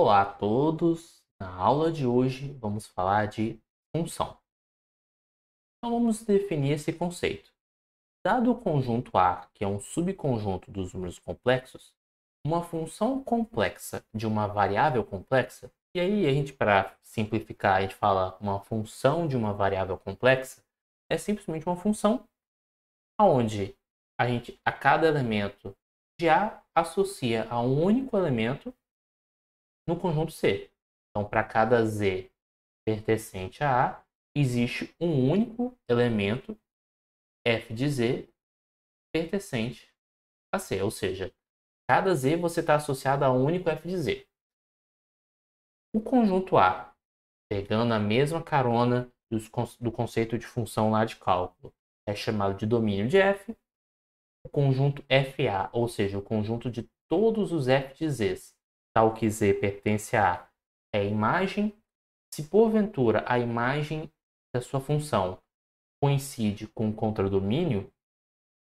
Olá a todos! Na aula de hoje vamos falar de função. Então vamos definir esse conceito. Dado o conjunto A, que é um subconjunto dos números complexos, uma função complexa de uma variável complexa, e aí a gente, para simplificar, a gente fala uma função de uma variável complexa, é simplesmente uma função onde a gente, a cada elemento de A, associa a um único elemento no conjunto C. Então, para cada Z pertencente a A, existe um único elemento f de Z pertencente a C. Ou seja, cada Z você está associado a um único f de Z. O conjunto A, pegando a mesma carona do conceito de função lá de cálculo, é chamado de domínio de f. O conjunto FA, ou seja, o conjunto de todos os f de Zs, tal que Z pertence a A, é a imagem. Se porventura a imagem da sua função coincide com o contradomínio,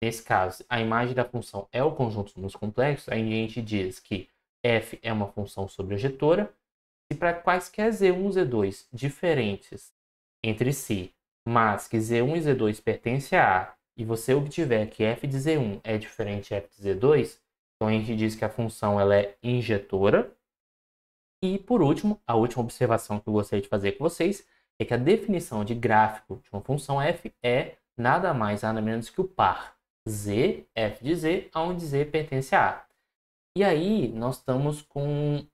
nesse caso, a imagem da função é o conjunto dos números complexos, aí a gente diz que f é uma função sobrejetora. E para quaisquer z1 e z2 diferentes entre si, mas que z1 e z2 pertencem a A, e você obtiver que f de z1 é diferente de f de z2, então a gente diz que a função ela é injetora. E, por último, a última observação que eu gostaria de fazer com vocês é que a definição de gráfico de uma função f é nada mais, nada menos que o par z, f de z, onde z pertence a A. E aí, nós estamos com...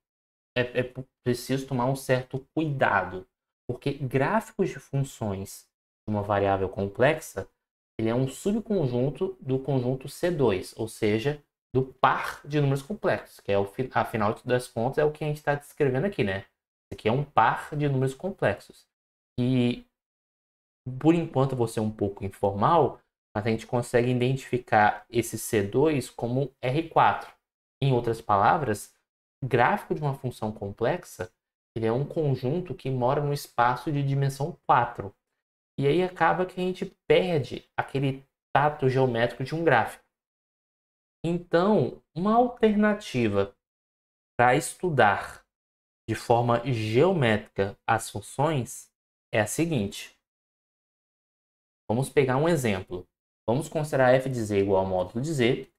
É preciso tomar um certo cuidado, porque gráficos de funções de uma variável complexa, ele é um subconjunto do conjunto C2, ou seja, do par de números complexos, que é afinal das contas é o que a gente está descrevendo aqui, né? Isso aqui é um par de números complexos. E por enquanto eu vou ser um pouco informal, mas a gente consegue identificar esse C2 como R4. Em outras palavras, gráfico de uma função complexa, ele é um conjunto que mora no espaço de dimensão 4. E aí acaba que a gente perde aquele tato geométrico de um gráfico. Então, uma alternativa para estudar de forma geométrica as funções é a seguinte. Vamos pegar um exemplo. Vamos considerar f de z igual ao módulo de z.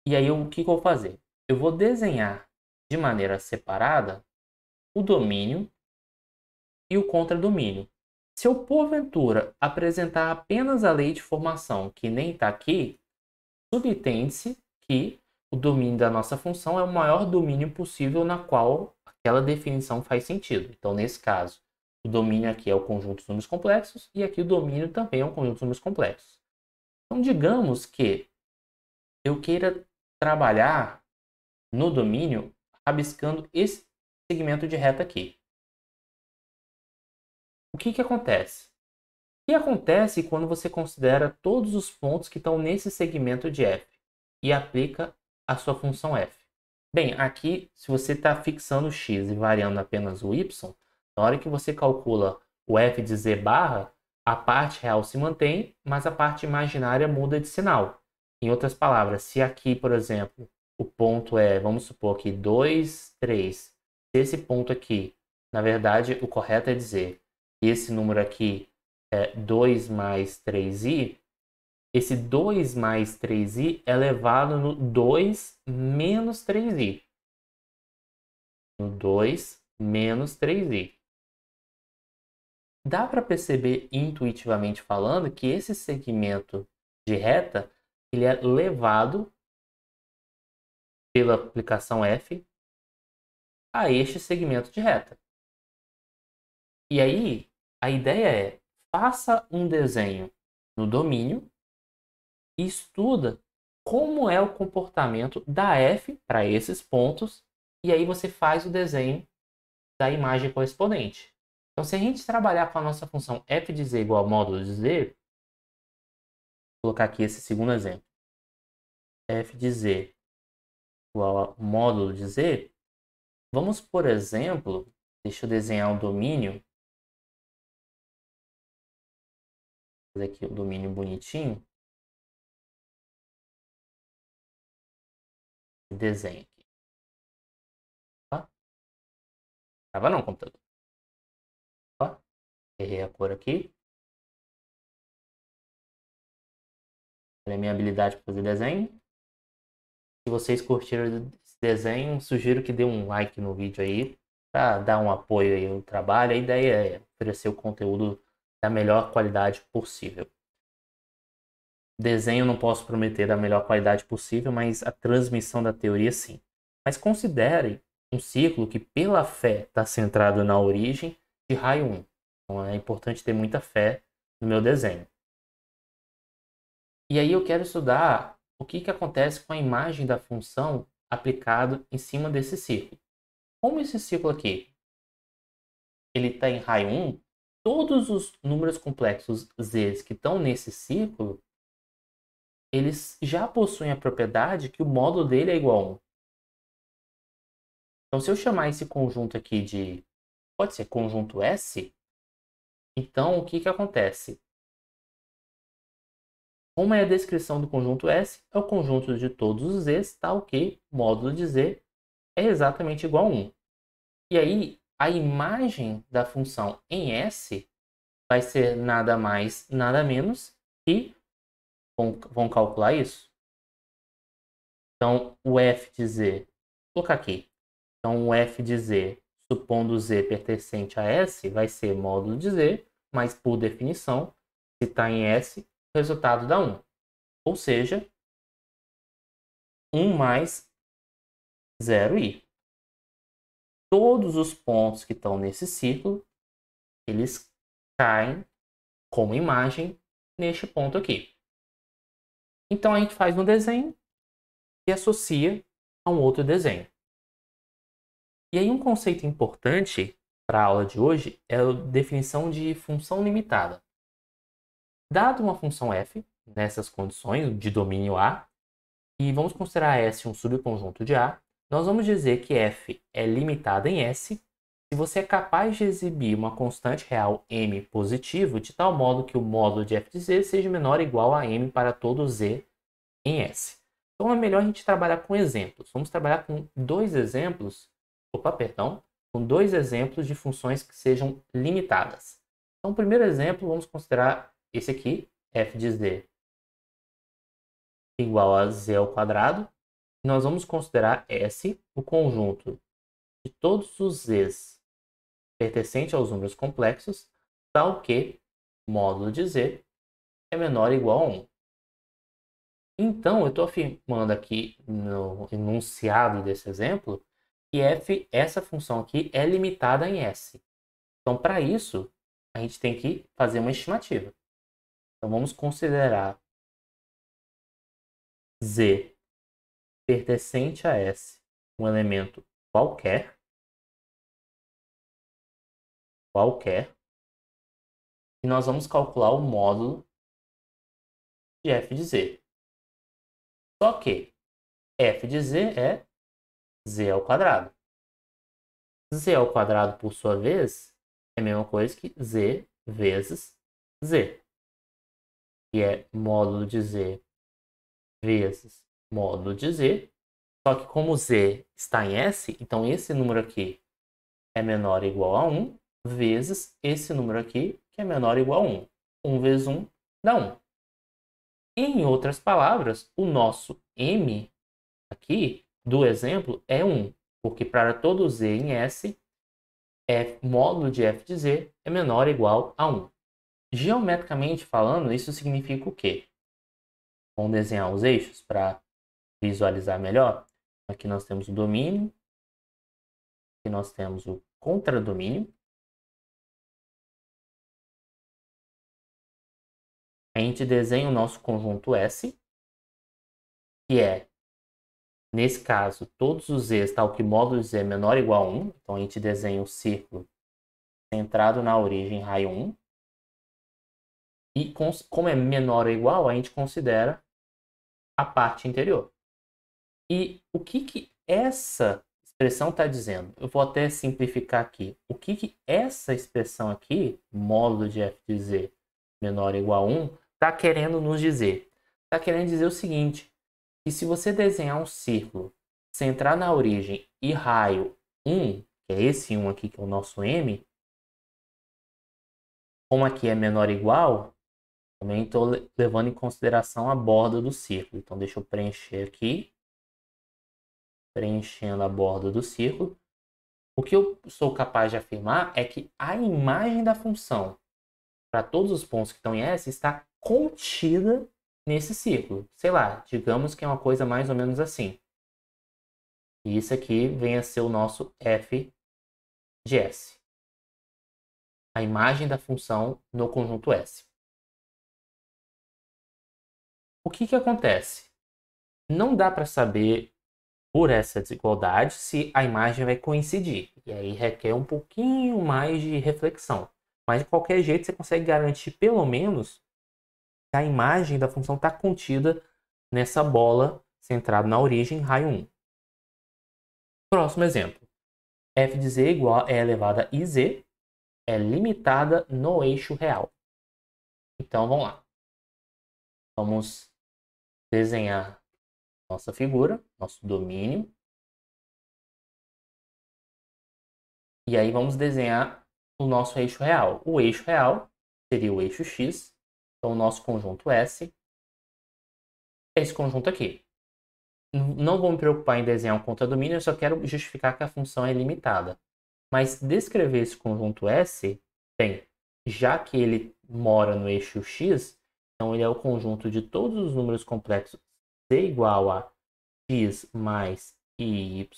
E aí, o que eu vou fazer? Eu vou desenhar de maneira separada o domínio e o contradomínio. Se eu, porventura, apresentar apenas a lei de formação, que nem está aqui, subtende-se que o domínio da nossa função é o maior domínio possível na qual aquela definição faz sentido. Então, nesse caso, o domínio aqui é o conjunto dos números complexos e aqui o domínio também é um conjunto dos números complexos. Então, digamos que eu queira trabalhar no domínio rabiscando esse segmento de reta aqui. O que acontece? O que acontece quando você considera todos os pontos que estão nesse segmento de f e aplica a sua função f? Bem, aqui, se você está fixando o x e variando apenas o y, na hora que você calcula o f de z barra, a parte real se mantém, mas a parte imaginária muda de sinal. Em outras palavras, se aqui, por exemplo, o ponto é, vamos supor aqui, 2, 3. Se esse ponto aqui, na verdade, o correto é dizer que esse número aqui é 2 mais 3i, esse 2 mais 3i é elevado no 2 menos 3i. No 2 menos 3i. Dá para perceber intuitivamente falando que esse segmento de reta ele é levado pela aplicação f a este segmento de reta. E aí, a ideia é, faça um desenho no domínio e estuda como é o comportamento da f para esses pontos, e aí você faz o desenho da imagem correspondente. Então, se a gente trabalhar com a nossa função f de z igual ao módulo de z, vou colocar aqui esse segundo exemplo. F de z igual ao módulo de z, vamos, por exemplo, deixa eu desenhar o domínio. Vou fazer aqui o domínio bonitinho. Desenho aqui. Tá? Trava não, computador. Ó, errei a cor aqui. Olha a minha habilidade para fazer desenho. Se vocês curtiram esse desenho, sugiro que dê um like no vídeo aí, para dar um apoio aí no trabalho. A ideia é oferecer o conteúdo da melhor qualidade possível. Desenho não posso prometer da melhor qualidade possível, mas a transmissão da teoria sim. Mas considere um ciclo que pela fé está centrado na origem de raio 1. Então é importante ter muita fé no meu desenho. E aí eu quero estudar o que acontece com a imagem da função aplicado em cima desse ciclo. Como esse ciclo aqui ele está em raio 1, todos os números complexos z que estão nesse ciclo, eles já possuem a propriedade que o módulo dele é igual a 1. Então, se eu chamar esse conjunto aqui de, pode ser conjunto S, então o que acontece? Como é a descrição do conjunto S? É o conjunto de todos os Z's, tal que o módulo de Z é exatamente igual a 1. E aí, a imagem da função em S vai ser nada mais, nada menos que, vamos calcular isso? Então, o f de z, vou colocar aqui. Então, o f de z, supondo z pertencente a S, vai ser módulo de z, mas por definição, se está em S, o resultado dá 1. Ou seja, 1 mais 0i. Todos os pontos que estão nesse ciclo, eles caem como imagem neste ponto aqui. Então, a gente faz um desenho e associa a um outro desenho. E aí um conceito importante para a aula de hoje é a definição de função limitada. Dado uma função f, nessas condições de domínio A, e vamos considerar S um subconjunto de A, nós vamos dizer que f é limitada em S se você é capaz de exibir uma constante real m positivo de tal modo que o módulo de f de z seja menor ou igual a m para todo z em S. Então é melhor a gente trabalhar com exemplos. Vamos trabalhar com dois exemplos com dois exemplos de funções que sejam limitadas. Então, o primeiro exemplo, vamos considerar esse aqui, f de z igual a z ao quadrado. Nós vamos considerar S o conjunto de todos os z's pertencente aos números complexos, tal que módulo de z é menor ou igual a 1. Então, eu estou afirmando aqui no enunciado desse exemplo que f, essa função aqui, é limitada em S. Então, para isso, a gente tem que fazer uma estimativa. Então, vamos considerar z pertencente a S um elemento qualquer, e nós vamos calcular o módulo de f de z. Só que f de z é z ao quadrado. Z ao quadrado, por sua vez, é a mesma coisa que z vezes z, que é módulo de z vezes módulo de z. Só que como z está em S, então esse número aqui é menor ou igual a 1, vezes esse número aqui, que é menor ou igual a 1. 1 vezes 1 dá 1. Em outras palavras, o nosso m aqui do exemplo é 1, porque para todo z em S, módulo de f de z é menor ou igual a 1. Geometricamente falando, isso significa o quê? Vamos desenhar os eixos para visualizar melhor. Aqui nós temos o domínio, aqui nós temos o contradomínio. A gente desenha o nosso conjunto S, que é, nesse caso, todos os z's, tal que módulo de z é menor ou igual a 1. Então, a gente desenha o círculo centrado na origem raio 1. E como é menor ou igual, a gente considera a parte interior. E o que essa expressão está dizendo? Eu vou até simplificar aqui. O que essa expressão aqui, módulo de f de z menor ou igual a 1, está querendo nos dizer? Está querendo dizer o seguinte, que se você desenhar um círculo, centrar na origem e raio 1, que é esse 1 aqui, que é o nosso m, como aqui é menor ou igual, também estou levando em consideração a borda do círculo. Então, deixa eu preencher aqui, preenchendo a borda do círculo. O que eu sou capaz de afirmar é que a imagem da função para todos os pontos que estão em S está contida nesse círculo. Sei lá, digamos que é uma coisa mais ou menos assim. E isso aqui vem a ser o nosso f de S. A imagem da função no conjunto S. O que acontece? Não dá para saber por essa desigualdade se a imagem vai coincidir. E aí requer um pouquinho mais de reflexão. Mas de qualquer jeito você consegue garantir pelo menos que a imagem da função está contida nessa bola centrada na origem, raio 1. Próximo exemplo. f de z igual a e elevado a iz é limitada no eixo real. Então vamos lá. Vamos desenhar nossa figura, nosso domínio. E aí vamos desenhar o nosso eixo real. O eixo real seria o eixo x. Então o nosso conjunto S é esse conjunto aqui. Não vou me preocupar em desenhar um contradomínio, eu só quero justificar que a função é limitada. Mas descrever esse conjunto S, bem, já que ele mora no eixo x, então ele é o conjunto de todos os números complexos z igual a x mais y,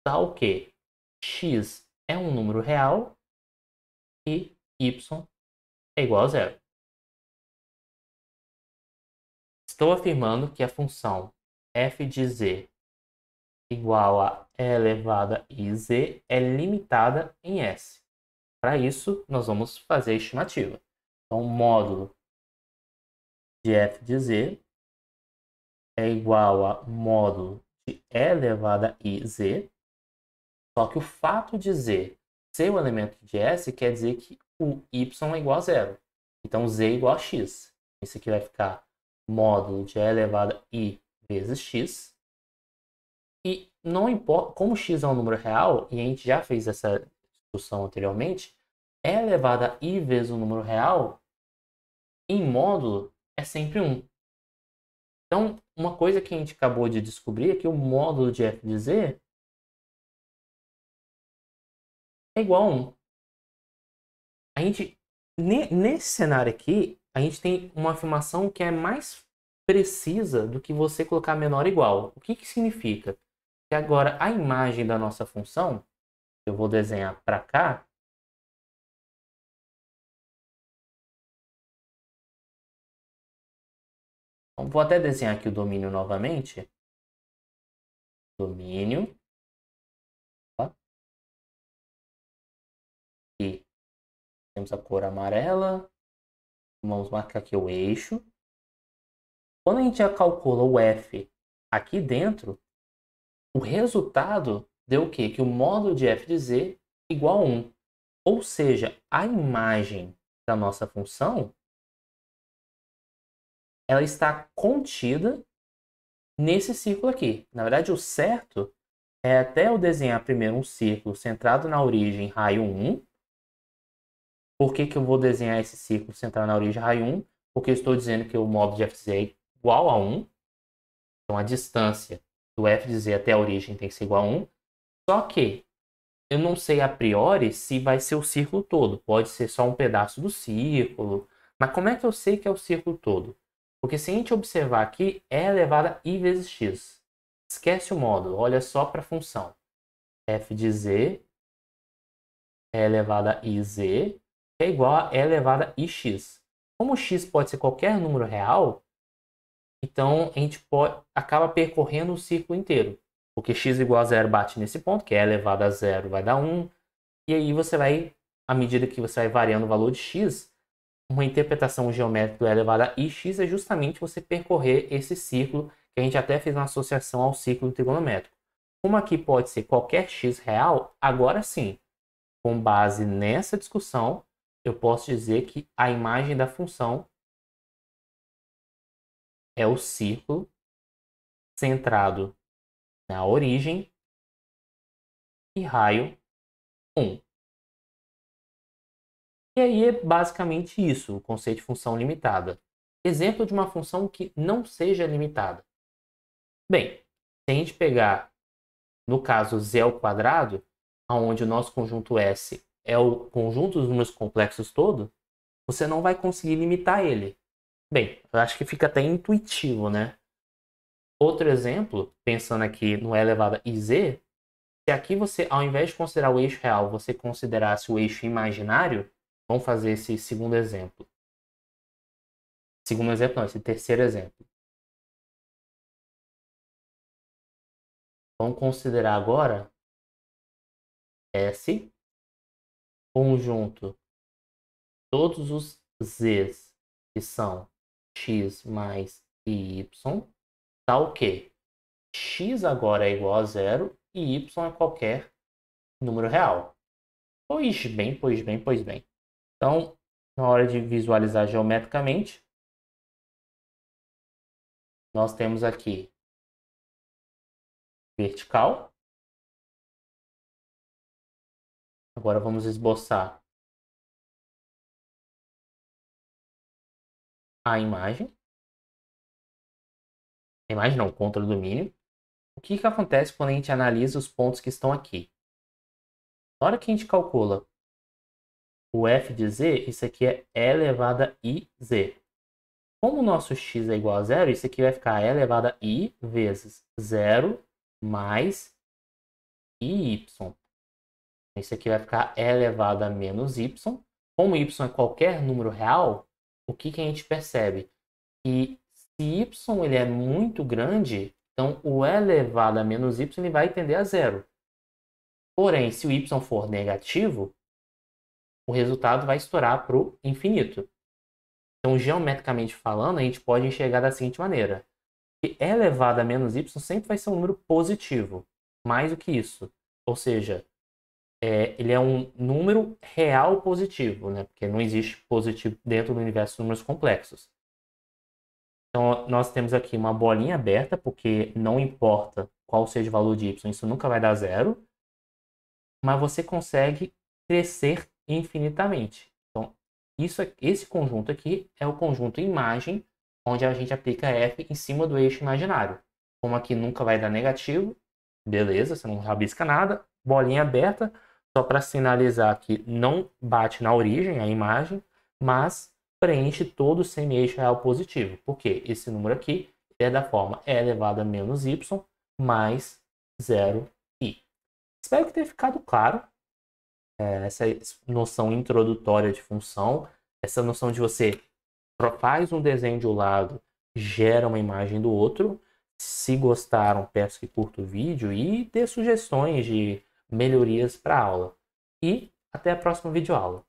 tal que x é um número real e y é igual a zero. Estou afirmando que a função f de z igual a e elevado a iz é limitada em S. Para isso, nós vamos fazer a estimativa. Então, módulo de f de z é igual a módulo de e elevado a iz, só que o fato de z ser o elemento de S quer dizer que o y é igual a zero. Então, z é igual a x. Isso aqui vai ficar módulo de e elevado a i vezes x. E não importa, como x é um número real, e a gente já fez essa discussão anteriormente, e elevado a i vezes um número real, em módulo, é sempre 1. Então, uma coisa que a gente acabou de descobrir é que o módulo de f de z é igual a 1. A gente, nesse cenário aqui, a gente tem uma afirmação que é mais precisa do que você colocar menor ou igual. O que significa? Que agora a imagem da nossa função, eu vou desenhar para cá, então, vou até desenhar aqui o domínio novamente. Domínio. Tá? E temos a cor amarela. Vamos marcar aqui o eixo. Quando a gente já calcula o f aqui dentro, o resultado deu o quê? Que o módulo de f de z é igual a 1. Ou seja, a imagem da nossa função ela está contida nesse círculo aqui. Na verdade, o certo é até eu desenhar primeiro um círculo centrado na origem raio 1. Por que eu vou desenhar esse círculo centrado na origem raio 1? Porque eu estou dizendo que o módulo de f de z é igual a 1. Então, a distância do f de z até a origem tem que ser igual a 1. Só que eu não sei a priori se vai ser o círculo todo. Pode ser só um pedaço do círculo. Mas como é que eu sei que é o círculo todo? Porque se a gente observar aqui, e elevado a i vezes x. Esquece o módulo, olha só para a função. F de z é elevado a iz é igual a e elevado a ix. Como x pode ser qualquer número real, então a gente acaba percorrendo o círculo inteiro. Porque x igual a zero bate nesse ponto, que é elevado a zero vai dar 1. E aí você vai, à medida que você vai variando o valor de x, uma interpretação geométrica do e elevado a ix é justamente você percorrer esse círculo, que a gente até fez uma associação ao círculo trigonométrico. Como aqui pode ser qualquer x real, agora sim, com base nessa discussão, eu posso dizer que a imagem da função é o círculo centrado na origem e raio 1. E aí é basicamente isso, o conceito de função limitada. Exemplo de uma função que não seja limitada. Bem, se a gente pegar, no caso, z ao quadrado, onde o nosso conjunto S é o conjunto dos números complexos todo, você não vai conseguir limitar ele. Bem, eu acho que fica até intuitivo, né? Outro exemplo, pensando aqui no e elevado a iz, se aqui você, ao invés de considerar o eixo real, você considerasse o eixo imaginário, vamos fazer esse segundo exemplo. Segundo exemplo não, esse terceiro exemplo. Vamos considerar agora S, conjunto, todos os z's, que são x mais y, tá o quê? X agora é igual a zero e y é qualquer número real. Pois bem, pois bem, pois bem. Então, na hora de visualizar geometricamente, nós temos aqui vertical. Agora vamos esboçar a imagem. A imagem não, o contradomínio. O que acontece quando a gente analisa os pontos que estão aqui? Na hora que a gente calcula o f de z, isso aqui é e elevado a iz. Como o nosso x é igual a zero, isso aqui vai ficar e elevado a i vezes 0 mais y. Isso aqui vai ficar e elevado a menos y. Como y é qualquer número real, o que a gente percebe? Que se y ele é muito grande, então o e elevado a menos y ele vai tender a zero. Porém, se o y for negativo, o resultado vai estourar para o infinito. Então, geometricamente falando, a gente pode enxergar da seguinte maneira. Que e elevado a menos y sempre vai ser um número positivo. Mais do que isso. Ou seja, ele é um número real positivo, né? Porque não existe positivo dentro do universo de números complexos. Então, nós temos aqui uma bolinha aberta, porque não importa qual seja o valor de y, isso nunca vai dar zero. Mas você consegue crescer infinitamente. Então, esse conjunto aqui é o conjunto imagem, onde a gente aplica f em cima do eixo imaginário. Como aqui nunca vai dar negativo, beleza, você não rabisca nada. Bolinha aberta, só para sinalizar que não bate na origem, a imagem, mas preenche todo o semi-eixo real positivo. Porque esse número aqui é da forma e elevado a menos y mais 0i. Espero que tenha ficado claro essa noção introdutória de função, essa noção de você faz um desenho de um lado, gera uma imagem do outro. Se gostaram, peço que curta o vídeo e dê sugestões de melhorias para a aula. E até a próxima videoaula.